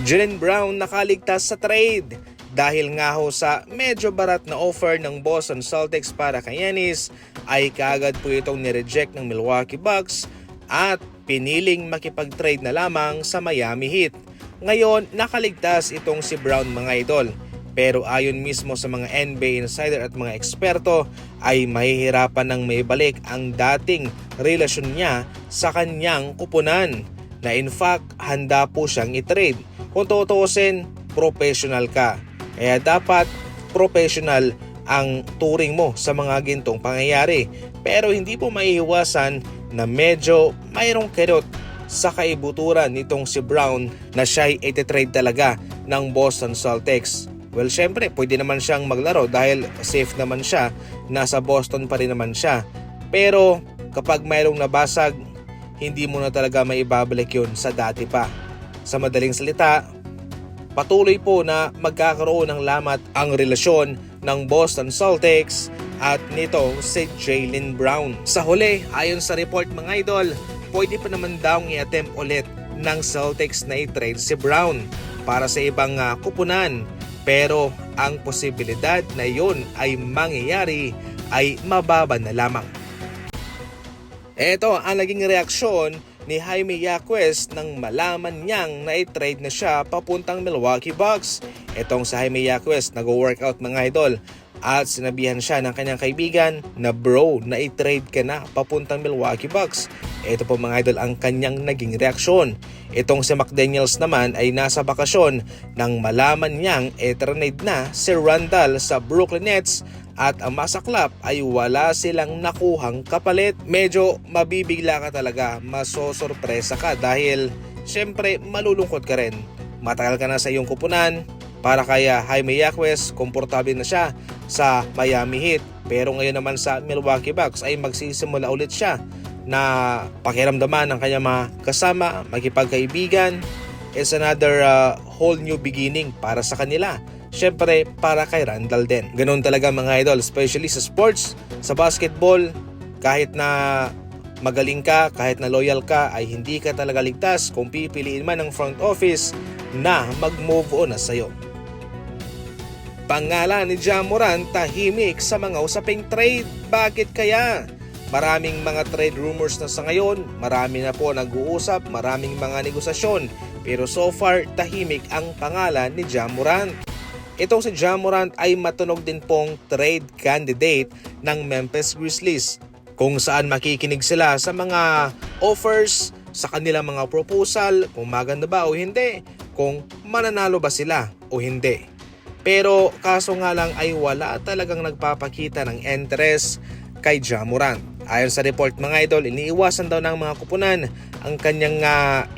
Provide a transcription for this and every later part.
Jaylen Brown nakaligtas sa trade dahil nga ho sa medyo barat na offer ng Boston Celtics para kay Giannis ay kaagad po itong nireject ng Milwaukee Bucks at piniling makipag-trade na lamang sa Miami Heat. Ngayon nakaligtas itong si Brown mga idol, pero ayon mismo sa mga NBA insider at mga eksperto ay mahihirapan ng maibalik ang dating relasyon niya sa kanyang kupunan na in fact handa po siyang i-trade. Kung tutuusin, professional ka. Kaya dapat professional ang turing mo sa mga gintong pangyayari. Pero hindi po maiiwasan na medyo mayroong kerot sa kaibuturan nitong si Brown na siya'y iti-trade talaga ng Boston Celtics. Well, syempre, pwede naman siyang maglaro dahil safe naman siya. Nasa Boston pa rin naman siya. Pero kapag mayroong nabasag, hindi mo na talaga maibabalik yun sa dati pa. Sa madaling salita, patuloy po na magkakaroon ng lamat ang relasyon ng Boston Celtics at nitong si Jaylen Brown. Sa huli, ayon sa report mga idol, pwede pa naman daw i-attempt ulit ng Celtics na i-trade si Brown para sa ibang kupunan. Pero ang posibilidad na yun ay mangyayari ay mababa na lamang. Ito ang naging reaksyon ni Jaime Jaquez nang malaman niyang na-trade na siya papuntang Milwaukee Bucks. Itong si Jaime Jaquez nag-workout mga idol at sinabihan siya ng kanyang kaibigan na bro, na-trade ka na papuntang Milwaukee Bucks. Ito po mga idol ang kanyang naging reaksyon. Itong si McDaniels naman ay nasa bakasyon nang malaman niyang i-trade na si Randall sa Brooklyn Nets. At ang masaklap ay wala silang nakuhang kapalit. Medyo mabibigla ka talaga, masosorpresa ka dahil syempre malulungkot ka rin. Matagal ka na sa iyong kupunan, para kaya Jaime Jaquez, komportable na siya sa Miami Heat. Pero ngayon naman sa Milwaukee Bucks ay magsisimula ulit siya na pakiramdaman ng kanyang mga kasama, makipagkaibigan. It's another whole new beginning para sa kanila. Siyempre para kay Randall din. Ganun talaga mga idol, especially sa sports, sa basketball, kahit na magaling ka, kahit na loyal ka, ay hindi ka talaga ligtas kung pipiliin man ng front office na mag-move on na sa'yo. Pangalan ni Ja Morant tahimik sa mga usaping trade. Bakit kaya? Maraming mga trade rumors na sa ngayon, marami na po nag-uusap, maraming mga negosasyon, pero so far tahimik ang pangalan ni Ja Morant. Itong si Ja Morant ay matunog din pong trade candidate ng Memphis Grizzlies, kung saan makikinig sila sa mga offers, sa kanilang mga proposal, kung maganda ba o hindi, kung mananalo ba sila o hindi. Pero kaso nga lang ay wala talagang nagpapakita ng interest kay Ja Morant. Ayon sa report mga idol, iniiwasan daw ng mga kupunan ang kanyang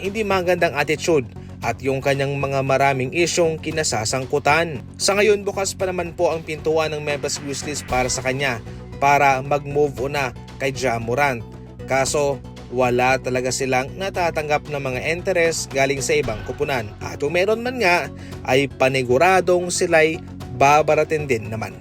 hindi magandang attitude at yung kanyang mga maraming isyong kinasasangkutan. Sa ngayon bukas pa naman po ang pintuan ng Memphis Grizzlies para sa kanya para mag-move on na kay Ja Morant. Kaso wala talaga silang natatanggap na mga interest galing sa ibang kupunan. At kung meron man nga ay paniguradong sila'y babaratin din naman.